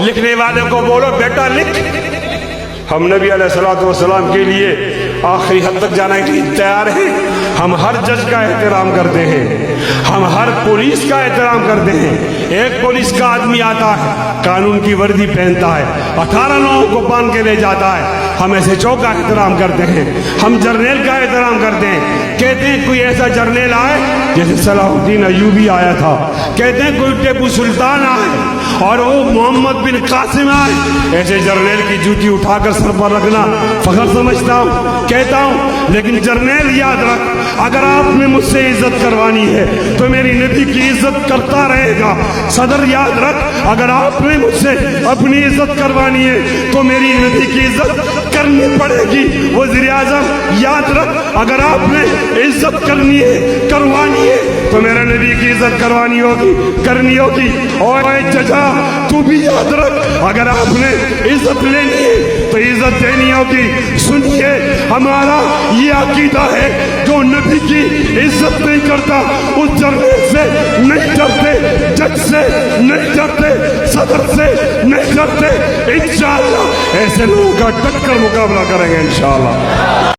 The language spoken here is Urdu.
لکھنے والے کو بولو بیٹا لکھ. ہم نبی علیہ الصلوۃ والسلام کے لیے آخری حد تک جانے کے لیے تیار ہیں. ہم ہر جج کا احترام کرتے ہیں, ہم ہر پولیس کا احترام کرتے ہیں. ایک پولیس کا آدمی آتا ہے, قانون کی وردی پہنتا ہے, 18 لوگوں کو باندھ کے لے جاتا ہے, ہم ایسے چوک کا احترام کرتے ہیں. ہم جرنیل کا احترام کرتے ہیں. کہتے ہیں کوئی ایسا جرنیل آئے جیسے صلاح الدین ایوبی آیا تھا, کہتے ہیں کوئی ٹیپو سلطان آئے اور وہ محمد بن قاسم آئے, ایسے جرنیل کی جوتی اٹھا کر سر پر رکھنا فخر سمجھتا ہوں, کہتا ہوں. لیکن جرنیل یاد رکھ, اگر آپ نے مجھ سے عزت کروانی ہے تو میری نبی کی عزت کرتا رہے گا. صدر یاد رکھ, اگر آپ نے مجھ سے اپنی عزت کروانی ہے تو میری نبی کی عزت کرنی پڑے گی. وزیر اعظم یاد رکھ, اگر آپ نے عزت کرنی ہے کروانی ہے تو میرے نبی کی عزت کروانی ہوگی, کرنی ہوگی. اور اے ججا تو بھی یاد رکھ, اگر آپ نے عزت لینی ہے تو عزت دینی ہوگی. سنیے, ہمارا یہ عقیدہ ہے, جو نبی کی عزت نہیں کرتا اس جرنیل سے نہیں ڈرتے, جج سے نہیں ڈرتے, صدر سے نہیں ڈرتے. انشاءاللہ ایسے لوگوں کا ڈٹ کر مقابلہ کریں گے انشاءاللہ.